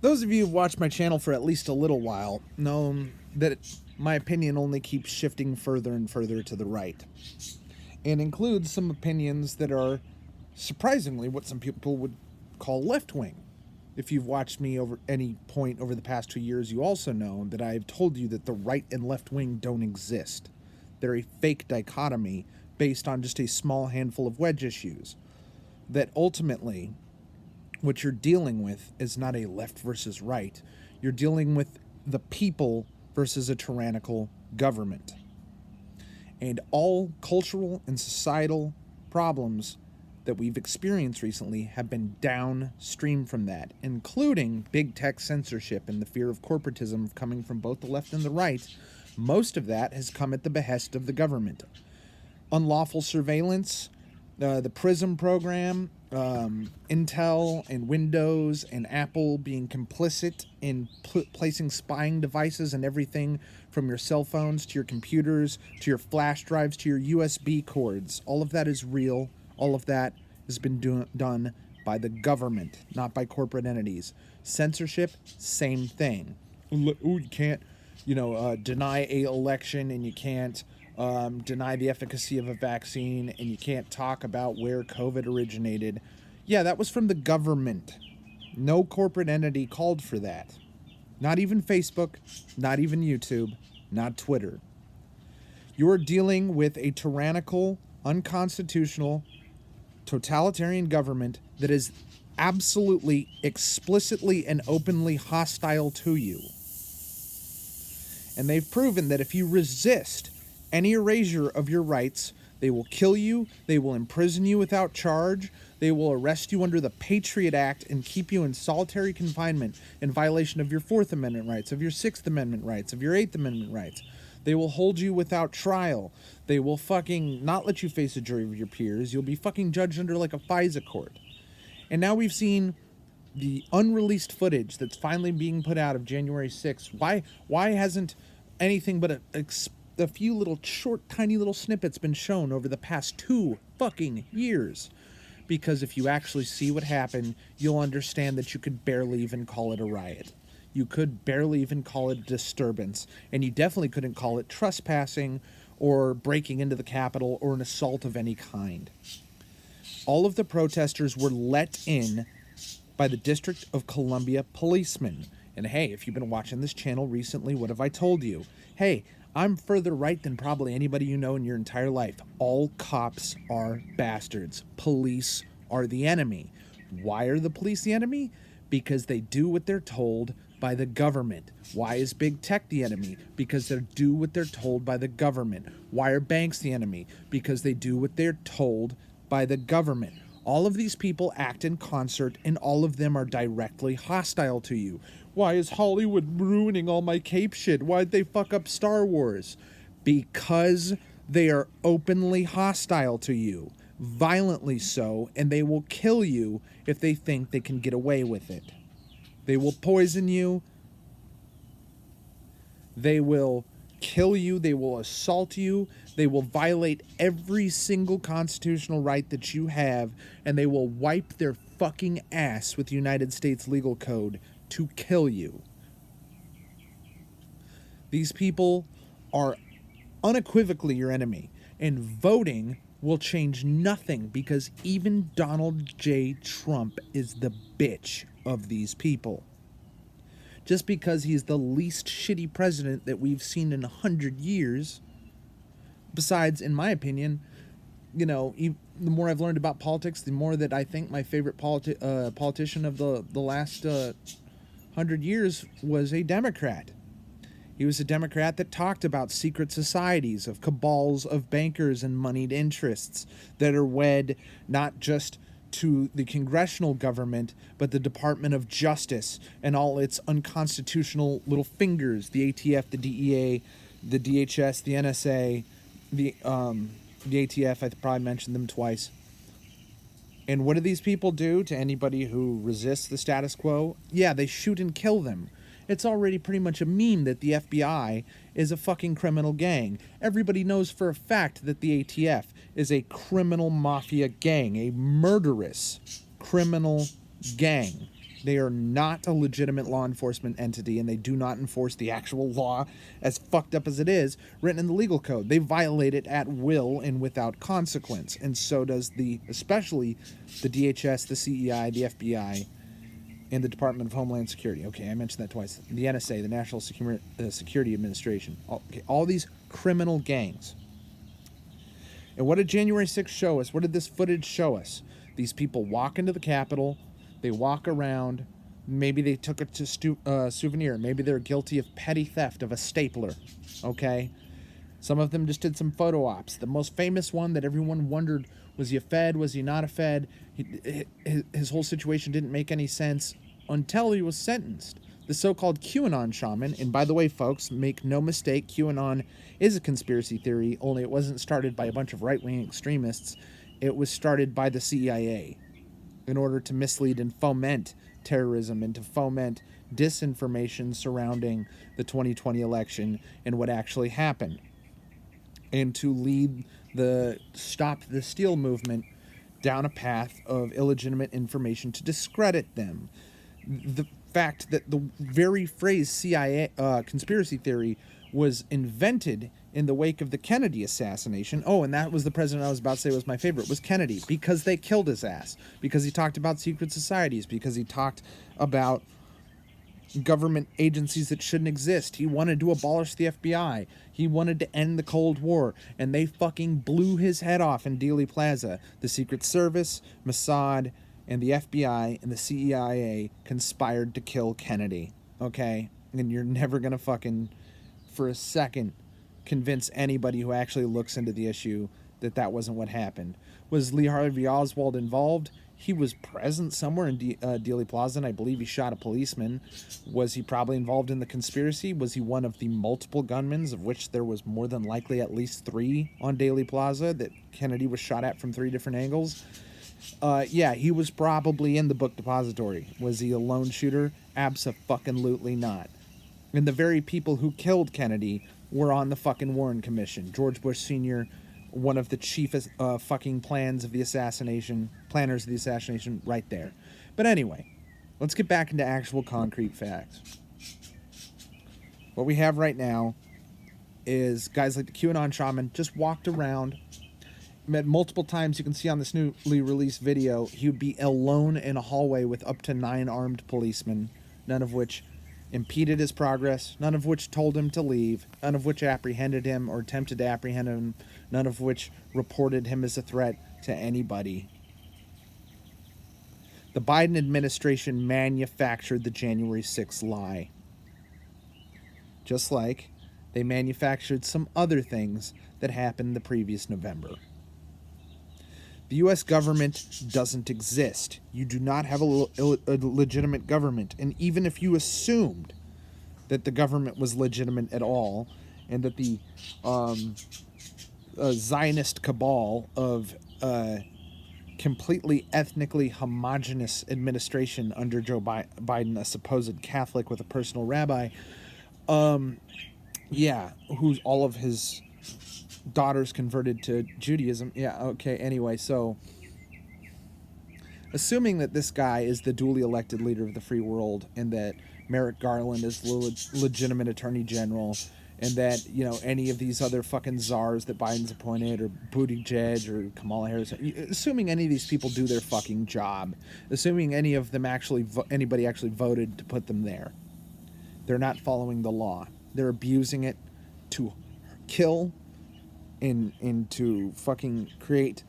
Those of you who've watched my channel for at least a little while know that my opinion only keeps shifting further and further to the right, and includes some opinions that are surprisingly what some people would call left-wing. If you've watched me over any point over the past 2 years, you also know that I've told you that the right and left wing don't exist. They're a fake dichotomy based on just a small handful of wedge issues. That ultimately, what you're dealing with is not a left versus right. You're dealing with the people versus a tyrannical government. And all cultural and societal problems that we've experienced recently have been downstream from that, including big tech censorship and the fear of corporatism coming from both the left and the right. Most of that has come at the behest of the government. Unlawful surveillance, the PRISM program, Intel and Windows and Apple being complicit in placing spying devices and everything from your cell phones to your computers to your flash drives to your USB cords. All of that is real. All of that has been done by the government, not by corporate entities. Censorship, same thing. Oh, you can't, deny an election, and you can't deny the efficacy of a vaccine, and you can't talk about where COVID originated. Yeah, that was from the government. No corporate entity called for that. Not even Facebook, not even YouTube, not Twitter. You're dealing with a tyrannical, unconstitutional, totalitarian government that is absolutely, explicitly, and openly hostile to you. And they've proven that if you resist any erasure of your rights, they will kill you, they will imprison you without charge, they will arrest you under the Patriot Act and keep you in solitary confinement in violation of your Fourth Amendment rights, of your Sixth Amendment rights, of your Eighth Amendment rights. They will hold you without trial. They will fucking not let you face a jury of your peers. You'll be fucking judged under like a FISA court. And now we've seen the unreleased footage that's finally being put out of January 6th. Why hasn't anything but a few little short, tiny little snippets been shown over the past 2 fucking years? Because if you actually see what happened, you'll understand that you could barely even call it a riot. You could barely even call it a disturbance, and you definitely couldn't call it trespassing or breaking into the Capitol or an assault of any kind. All of the protesters were let in by the District of Columbia policemen. And hey, if you've been watching this channel recently, what have I told you? Hey, I'm further right than probably anybody you know in your entire life. All cops are bastards. Police are the enemy. Why are the police the enemy? Because they do what they're told by the government. Why is big tech the enemy? Because they do what they're told by the government. Why are banks the enemy? Because they do what they're told by the government. All of these people act in concert, and all of them are directly hostile to you. Why is Hollywood ruining all my cape shit? Why'd they fuck up Star Wars? Because they are openly hostile to you. Violently so, and they will kill you if they think they can get away with it. They will poison you. They will kill you. They will assault you. They will violate every single constitutional right that you have, and they will wipe their fucking ass with the United States legal code to kill you. These people are unequivocally your enemy, and voting will change nothing, because even Donald J. Trump is the bitch of these people. Just because he's the least shitty president that we've seen in 100 years. Besides, in my opinion, the more I've learned about politics, the more that I think my favorite politician of the last 100 years was a Democrat. He was a Democrat that talked about secret societies of cabals of bankers and moneyed interests that are wed not just to the congressional government, but the Department of Justice and all its unconstitutional little fingers, the ATF, the DEA, the DHS, the NSA, the ATF, I probably mentioned them twice. And what do these people do to anybody who resists the status quo? Yeah, they shoot and kill them. It's already pretty much a meme that the FBI is a fucking criminal gang. Everybody knows for a fact that the ATF is a criminal mafia gang, a murderous criminal gang. They are not a legitimate law enforcement entity, and they do not enforce the actual law, as fucked up as it is, written in the legal code. They violate it at will and without consequence, and so does especially the DHS, the CEI, the FBI, and the Department of Homeland Security. Okay, I mentioned that twice. The NSA, the National Security Administration. All these criminal gangs. And what did January 6th show us? What did this footage show us? These people walk into the Capitol. They walk around. Maybe they took it to souvenir. Maybe they're guilty of petty theft of a stapler. Okay? Some of them just did some photo ops. The most famous one that everyone wondered, was he a Fed? Was he not a Fed? His whole situation didn't make any sense until he was sentenced. The so-called QAnon shaman, and by the way, folks, make no mistake, QAnon is a conspiracy theory, only it wasn't started by a bunch of right-wing extremists. It was started by the CIA in order to mislead and foment terrorism and to foment disinformation surrounding the 2020 election and what actually happened, and to lead the Stop the Steal movement down a path of illegitimate information to discredit them. The fact that the very phrase CIA conspiracy theory was invented in the wake of the Kennedy assassination. Oh, and that was the president I was about to say was my favorite, was Kennedy, because they killed his ass, because he talked about secret societies, because he talked about government agencies that shouldn't exist. He wanted to abolish the FBI. He wanted to end the Cold War, and they fucking blew his head off in Dealey Plaza. The Secret Service, Mossad, and the FBI and the CIA conspired to kill Kennedy. Okay? And you're never gonna fucking, for a second, convince anybody who actually looks into the issue that that wasn't what happened. Was Lee Harvey Oswald involved? He was present somewhere in Dealey Plaza, and I believe he shot a policeman. Was he probably involved in the conspiracy? Was he one of the multiple gunmen, of which there was more than likely at least 3 on Dealey Plaza that Kennedy was shot at from 3 different angles? Yeah, he was probably in the book depository. Was he a lone shooter? Abso-fucking-lutely not. And the very people who killed Kennedy were on the fucking Warren Commission. George Bush Sr., one of the chiefest fucking planners of the assassination, right there. But anyway, let's get back into actual concrete facts. What we have right now is guys like the QAnon shaman just walked around. Met multiple times. You can see on this newly released video, he would be alone in a hallway with up to 9 armed policemen, none of which impeded his progress, none of which told him to leave, none of which apprehended him or attempted to apprehend him, none of which reported him as a threat to anybody. The Biden administration manufactured the January 6th lie. Just like they manufactured some other things that happened the previous November. The U.S. government doesn't exist. You do not have a legitimate government. And even if you assumed that the government was legitimate at all, and that the Zionist cabal of completely ethnically homogenous administration under Joe Biden, a supposed Catholic with a personal rabbi, who's all of his daughters converted to Judaism. Yeah, okay, anyway, so assuming that this guy is the duly elected leader of the free world, and that Merrick Garland is legitimate attorney general, and that, you know, any of these other fucking czars that Biden's appointed, or Buttigieg, or Kamala Harris, assuming any of these people do their fucking job, assuming any of them anybody actually voted to put them there, they're not following the law. They're abusing it to kill and to fucking create.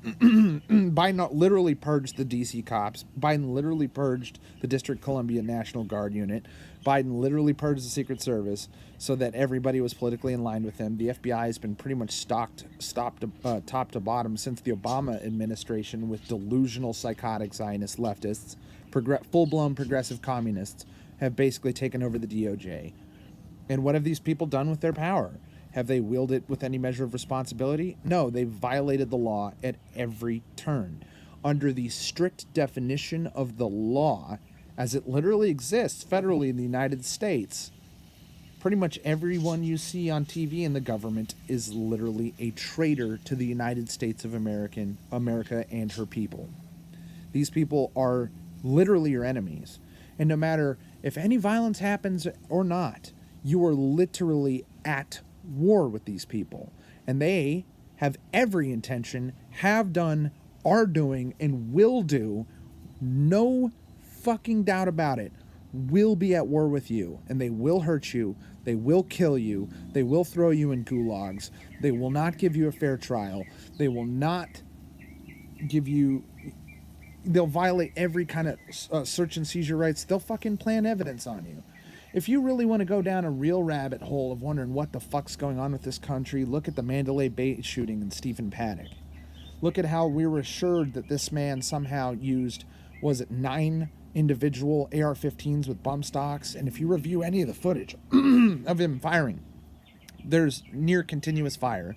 Biden literally purged the DC cops. Biden literally purged the District of Columbia National Guard unit. Biden literally purged the Secret Service so that everybody was politically in line with him. The FBI has been pretty much top to bottom since the Obama administration with delusional psychotic Zionist leftists, full-blown progressive communists have basically taken over the DOJ. And what have these people done with their power? Have they wielded it with any measure of responsibility? No, they've violated the law at every turn. Under the strict definition of the law, as it literally exists federally in the United States, pretty much everyone you see on TV in the government is literally a traitor to the United States of America and her people. These people are literally your enemies. And no matter if any violence happens or not, you are literally at war with these people. And they have every intention, have done, are doing, and will do, no fucking doubt about it, will be at war with you. And they will hurt you. They will kill you. They will throw you in gulags. They will not give you a fair trial. They will not give you... They'll violate every kind of search and seizure rights. They'll fucking plant evidence on you. If you really want to go down a real rabbit hole of wondering what the fuck's going on with this country, look at the Mandalay Bay shooting and Stephen Paddock. Look at how we were assured that this man somehow used, was it 9 individual AR-15s with bump stocks? And if you review any of the footage of him firing, there's near continuous fire.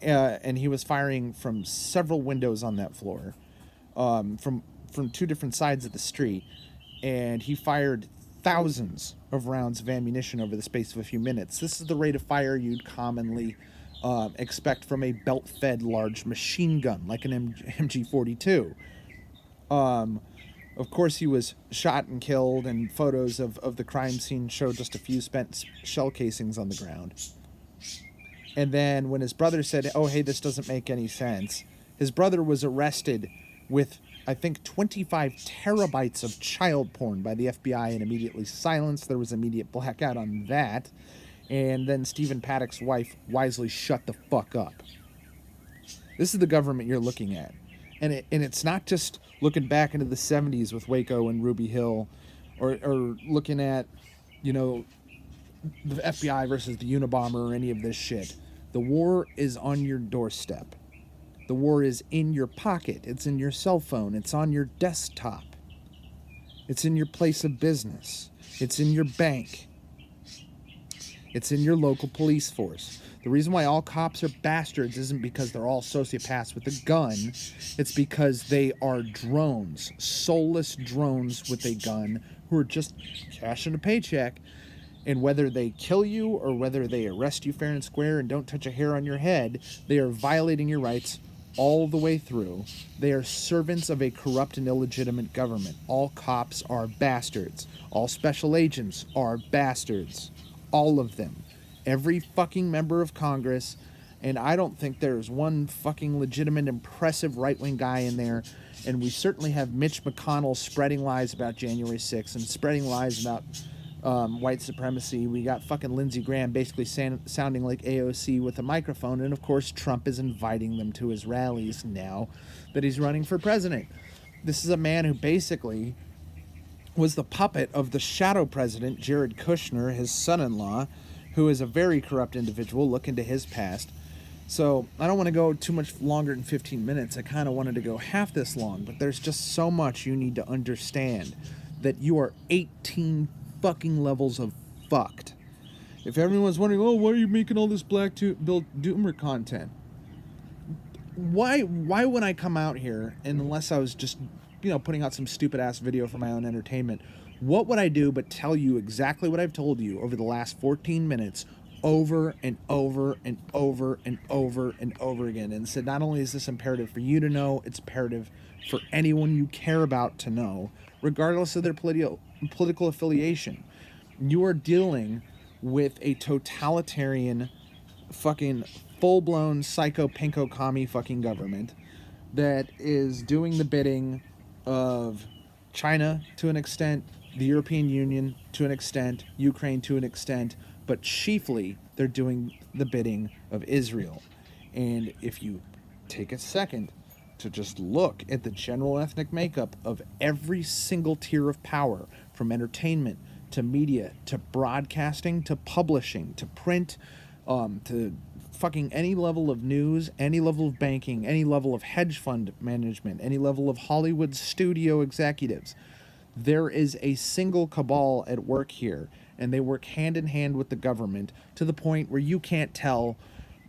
And he was firing from several windows on that floor, from 2 different sides of the street. And he fired thousands of rounds of ammunition over the space of a few minutes. This is the rate of fire you'd commonly expect from a belt-fed large machine gun, like an MG42. Of course, he was shot and killed, and photos of the crime scene show just a few spent shell casings on the ground. And then when his brother said, oh, hey, this doesn't make any sense, his brother was arrested with, I think, 25 terabytes of child porn by the FBI and immediately silenced. There was immediate blackout on that. And then Stephen Paddock's wife wisely shut the fuck up. This is the government you're looking at. And it's not just looking back into the 70s with Waco and Ruby Hill, or looking at, you know, the FBI versus the Unabomber or any of this shit. The war is on your doorstep. The war is in your pocket. It's in your cell phone. It's on your desktop. It's in your place of business. It's in your bank. It's in your local police force. The reason why all cops are bastards isn't because they're all sociopaths with a gun. It's because they are drones, soulless drones with a gun who are just cashing a paycheck. And whether they kill you or whether they arrest you fair and square and don't touch a hair on your head, they are violating your rights all the way through. They are servants of a corrupt and illegitimate government. All cops are bastards. All special agents are bastards. All of them. Every fucking member of Congress. And I don't think there's one fucking legitimate, impressive right-wing guy in there. And we certainly have Mitch McConnell spreading lies about January 6th and spreading lies about white supremacy. We got fucking Lindsey Graham basically sounding like AOC with a microphone. And of course, Trump is inviting them to his rallies now that he's running for president. This is a man who basically was the puppet of the shadow president, Jared Kushner, his son-in-law, who is a very corrupt individual. Look into his past. So I don't want to go too much longer than 15 minutes. I kind of wanted to go half this long, but there's just so much you need to understand that you are 18 fucking levels of fucked. If everyone's wondering, oh, why are you making all this Black Bill Doomer content? Why would I come out here, and unless I was just, you know, putting out some stupid ass video for my own entertainment, what would I do but tell you exactly what I've told you over the last 14 minutes over and over and over and over and over again, and said not only is this imperative for you to know, it's imperative for anyone you care about to know, regardless of their political affiliation. You are dealing with a totalitarian fucking full-blown psycho pinko commie fucking government that is doing the bidding of China to an extent, the European Union to an extent, Ukraine to an extent, but chiefly they're doing the bidding of Israel. And if you take a second to just look at the general ethnic makeup of every single tier of power, from entertainment to media to broadcasting to publishing to print, to fucking any level of news, any level of banking, any level of hedge fund management, any level of Hollywood studio executives, there is a single cabal at work here, and they work hand in hand with the government to the point where you can't tell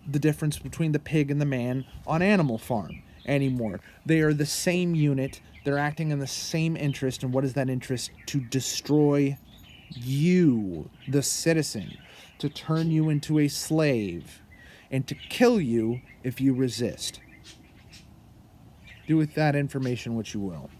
the difference between the pig and the man on Animal Farm anymore. They are the same unit. They're acting in the same interest. And what is that interest? To destroy you, the citizen, to turn you into a slave, and to kill you if you resist. Do with that information what you will.